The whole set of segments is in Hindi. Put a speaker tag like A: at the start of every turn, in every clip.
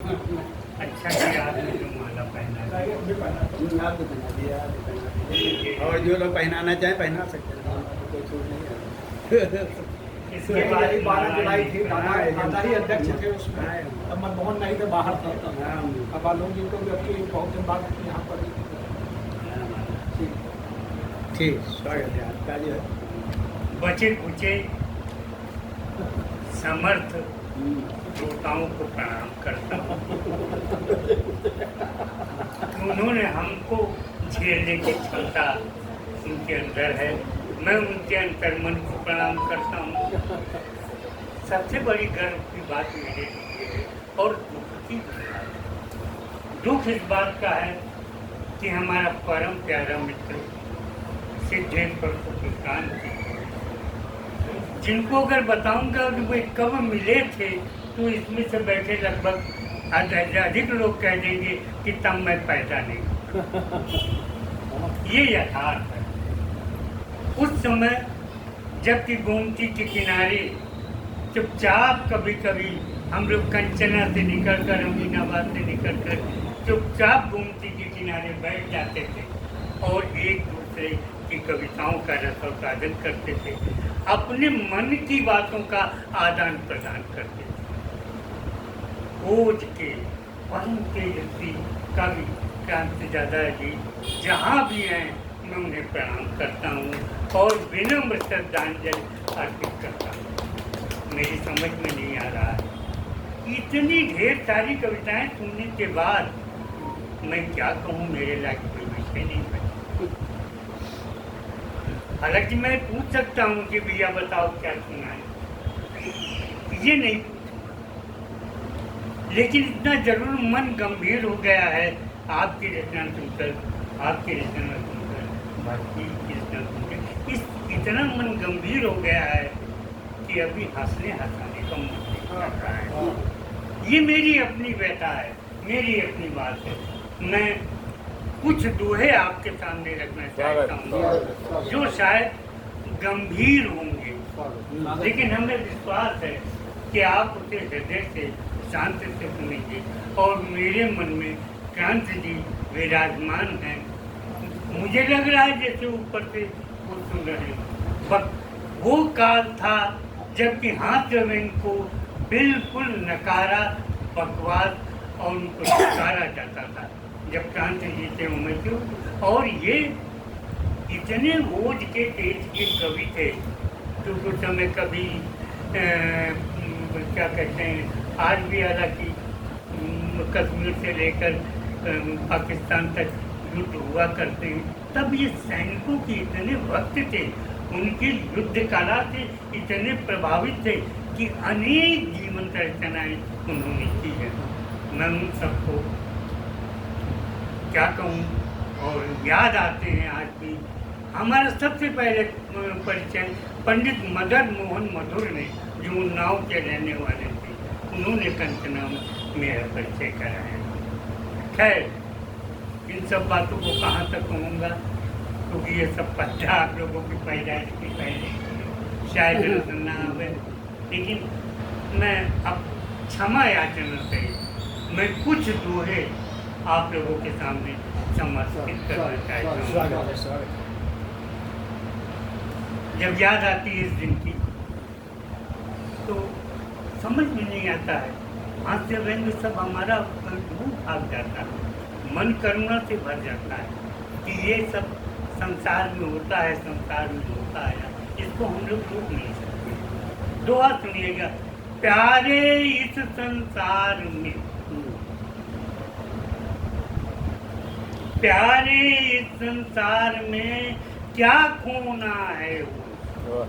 A: अच्छा किया आपने जो माला पहना है।
B: आपने पहना दिया, आपने पहना दिया। और जो लोग पहनाना चाहें पहना सकते हैं, कोई छूट नहीं है।
A: इसके बाद
C: 12 जुलाई थी,
B: हाँ,
C: दादा ही अध्यक्ष थे उसमें।
B: हाँ।
C: तब मनमोहन नहीं थे, बाहर थे।
B: हाँ।
C: अब आलोक जी को जबकि बहुत दिन बाद यहाँ पर
B: ठीक, स्वागत है आपका जो है।
A: बचे कुचे समर्थ श्रोताओं को प्रणाम करता हूँ। उन्होंने हमको झेलने की क्षमता उनके अंदर है, मैं उनके अंतर्मन को प्रणाम करता हूँ। सबसे बड़ी गर्व की बात मेरे लिए है और दुख की भी बात। दुख इस बात का है कि हमारा परम प्यारा मित्र सिद्धेश्वर सुल्तान जी, जिनको अगर बताऊंगा कि वे कब मिले थे तो इसमें से बैठे लगभग अधिक लोग कह देंगे कि तब मैं पैदा नहीं। ये यथार्थ है। उस समय जबकि गोमती के किनारे चुपचाप कभी कभी हम लोग कंचना से निकलकर, अमीनाबाद से निकलकर चुपचाप गोमती के किनारे बैठ जाते थे और एक दूसरे की कविताओं का रसोत्पादन करते थे, अपने मन की बातों का आदान प्रदान करते थे। ओज के परम तेजस्वी कवि क्रांति दादा जी जहाँ भी हैं मैं उन्हें प्रणाम करता हूँ और विनम्र श्रद्धांजलि अर्पित करता हूँ। मेरी समझ में नहीं आ रहा है, इतनी ढेर सारी कविताएं सुनने के बाद मैं क्या कहूँ, मेरे लायक कोई विषय नहीं है। हालांकि मैं पूछ सकता हूँ कि भैया बताओ क्या सुना है, ये नहीं, लेकिन इतना जरूर मन गंभीर हो गया है आपकी रचना सुनकर, आपकी रचना सुनकर, बाकी की रचना सुनकर इतना मन गंभीर हो गया है कि अभी हंसने हंसाने का मन नहीं कर रहा है। ये मेरी अपनी व्यथा है, मेरी अपनी बात है। मैं कुछ दोहे आपके सामने रखना चाहता हूँ जो शायद गंभीर होंगे, लेकिन हमें विश्वास है कि आप उसे हृदय से शांति से सुनेंगे और मेरे मन में क्रांति जी विराजमान हैं। मुझे लग रहा है जैसे ऊपर से वो सुन रहे हैं। वो काल था जबकि हाथ जमीन को बिल्कुल नकारा, बकवास और उनको नकारा जाता था जब क्रांति जी थे उम्र के। और ये इतने ओज के तेज के कवि थे तो उस समय कभी क्या कहते हैं, आज भी हालांकि कश्मीर से लेकर पाकिस्तान तक युद्ध हुआ करते हैं, तब ये सैनिकों के इतने वक्त थे, उनकी युद्ध कला से इतने प्रभावित थे कि अनेक जीवन रचनाएं उन्होंने की है। मैं उन सबको क्या कहूँ, और याद आते हैं आज भी। हमारा सबसे पहले परिचय पंडित मदन मोहन मधुर ने, जो उन्नाव के रहने वाले थे, उन्होंने कंचना में मेरा परिचय कराया। खैर, इन सब बातों को कहाँ तक कहूँगा, क्योंकि ये सब पता आप लोगों की पैदाइश के पहले शायद सुनना आवे, लेकिन मैं अब क्षमा याचना से मैं कुछ दोहे आप लोगों के सामने समर्पित करना चाहता हूँ। जब याद आती है इस दिन की तो समझ में नहीं आता है, हाथ से व्यंग सब हमारा मुँह भाग जाता है, मन करुणा से भर जाता है कि ये सब संसार में होता है, संसार में होता है, इसको हम लोग रोक नहीं सकते। दुआ सुनिएगा। प्यारे इस संसार में, प्यारे इस संसार में क्या खोना है वो,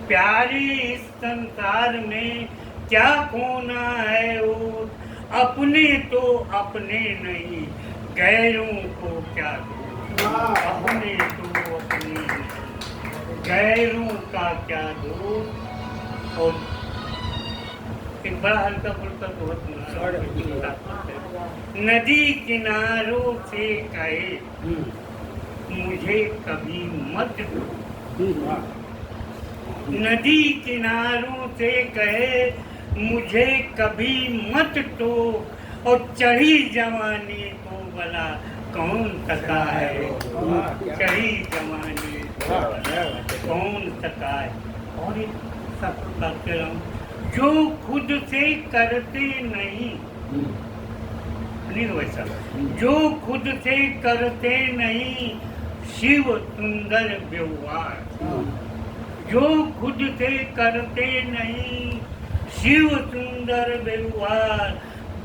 A: प्यारे इस संसार में क्या खोना है वो, अपने तो अपने नहीं गैरों को क्या दो, अपने तो अपने नहीं गैरों का क्या दो। और एक बड़ा हल्का फुल्का बहुत नदी किनारों से कहे मुझे कभी मत डूबो, नदी किनारों से कहे मुझे कभी मत तो, और चढ़ी जवानी को भला कौन सका है, चढ़ी जवानी को भला कौन सका है। और एक सफर करते रहूं, जो खुद से करते नहीं वैसा, जो खुद से करते नहीं शिव सुंदर व्यवहार, जो खुद से करते नहीं शिव सुंदर व्यवहार,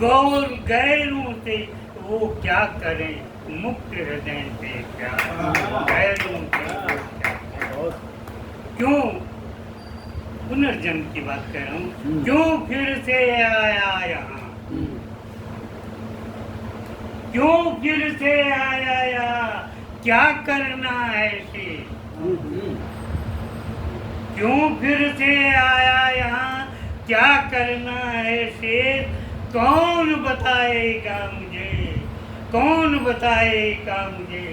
A: गौर गैरों से वो क्या करें मुक्त हृदय से प्यार, गैरों से वो क्या करें। क्यों पुनर्जन्म की बात कर रहा हूँ, क्यों फिर से आया यहाँ, क्यों फिर से आया यहाँ, क्या करना है इसे, क्यों फिर से आया यहाँ, क्या करना है इसे, कौन बताएगा मुझे, कौन बताएगा मुझे,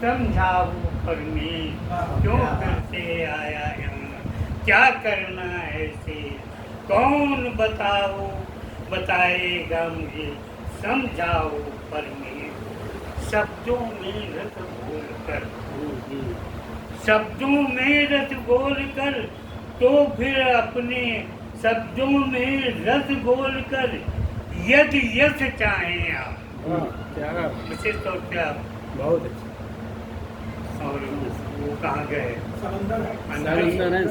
A: समझाओ परमेश, क्यों फिर से आया यहाँ, क्या करना है इसे, कौन बताएगा मुझे, समझाओ परमेश। शब्दों में रस घोल कर, शब्दों में रस घोल कर, तो फिर अपने शब्दों में रस घोल कर, यदि यश चाहें आप, विशेष तौर पे आप
B: बहुत अच्छा।
A: और वो कहाँ गए,
C: समंदर है।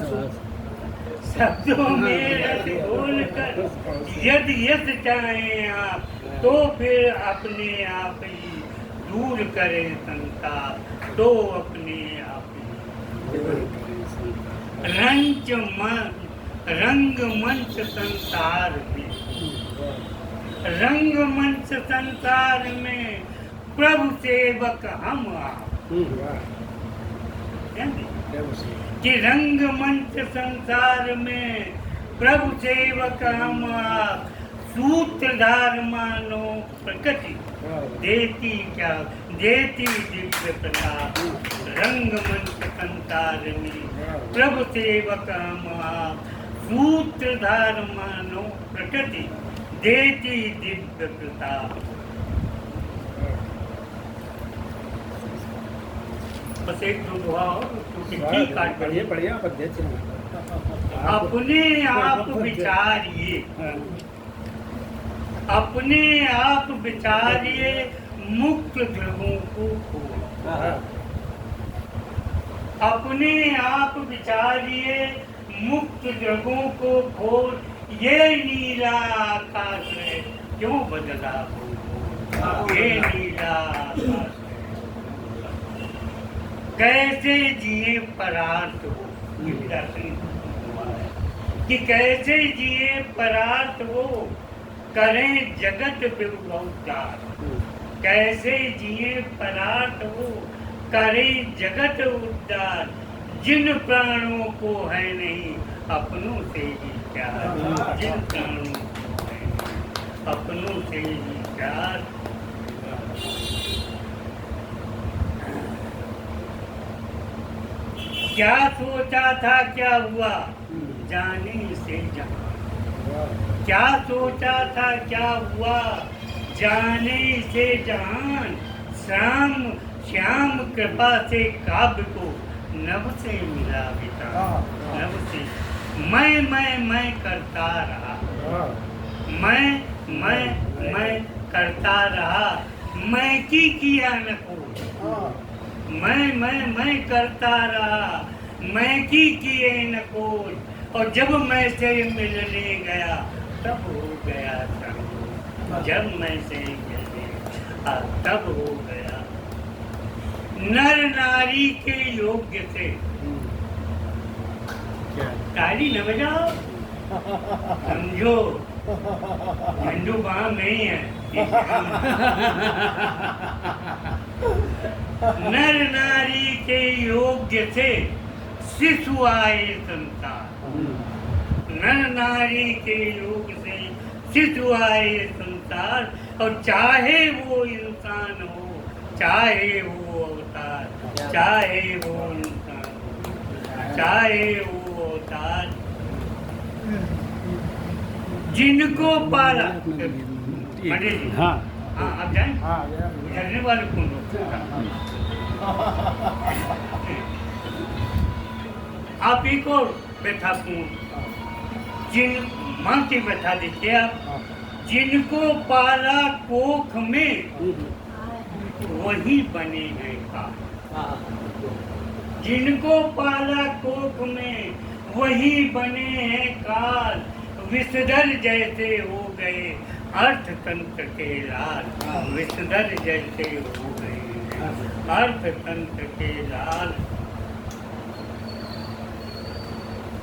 A: शब्दों में रस घोल कर, यदि यश चाहें आप, तो फिर अपने आप ही दूर करें संताप, तो अपने आप ही रंगमंच संसार में, रंगमंच संसार में प्रभु सेवक हम आप, कि रंगमंच संसार में प्रभु सेवक हम आप, सूत्रधार मानो प्रकृति देती क्या, देती दिव्य प्रताप, रंगमंच संसार में प्रभु सेवक हम आप, सूत्रधार मानो प्रकृति देती दिव्य प्रताप। बस एक दो दुआ और ठीक काट
B: बढ़िया बढ़िया अध्यक्ष
A: अपने आप विचारिए, अपने आप विचारिए मुक्त ध्रुवों को खोल, अपने आप विचारिए मुक्त ध्रुवों को खोल, ये नीला आकाश है क्यों बदला हो, ये नीला आकाश है कैसे जिए परार्थ हो, कि कैसे जिए परार्थ हो, करें जगत विभुद्धार, कैसे जिए परार्थ हो, करें जगत उद्धार, जिन प्राणों को है नहीं अपनों से ही प्यार, जिन प्राणों को है नहीं अपनों से ही प्यार। क्या सोचा था क्या हुआ जाने से जहां, क्या सोचा था क्या हुआ जाने से जहान, श्याम श्याम कृपा से काव्य को नभ से मिला बिता, नभ से मैं करता रहा, मैं करता रहा, मैं की किया न कोई, मैं करता रहा, मैं की किए न कोई, और जब मैं से मिलने गया तब हो गया संग, जब मैं से मिलने तब हो गया। नर नारी के योग्य से ताली न बजाओ, समझो झंडू वहां नहीं है। नर नारी के योग्य से शिशु आए संसार, नर नारी के योग से शिशु आए संसार, और चाहे वो इंसान हो चाहे वो अवतार, चाहे वो इंसान हो चाहे वो अवतार, जिनको पाला पंडित जी
C: हाँ
A: हाँ आप जाए
B: हाँ गया
A: झरने वाले कौन लोग आप ही को बैठा जिन माँ की बैठा देखिए आप जिनको पाला कोख में वही बने हैं का जिनको पाला कोख में वही बने हैं काल विषधर जैसे हो गए अर्थतंत्र के लाल विषधर जैसे हो गए अर्थतंत्र के लाल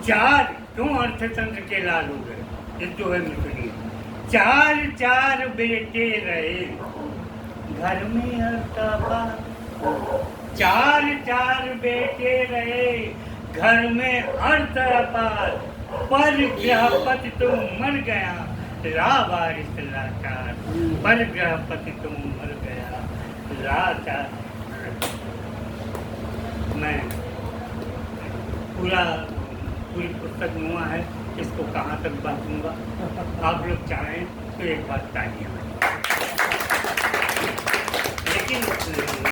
A: चार क्यों अर्थतंत्र के लाल हो गए ये तो है मिथुनी चार चार बेटे रहे घर में अर्थापा चार चार बेटे रहे घर में अर्थापार पर गृहपति तो मर गया लावारिस लाचार पर गृहपति तो मर गया लाचार मैं पूरी पुस्तक नुआ है इसको कहाँ तक बांटूंगा आप लोग चाहें तो एक बात तालियां लेकिन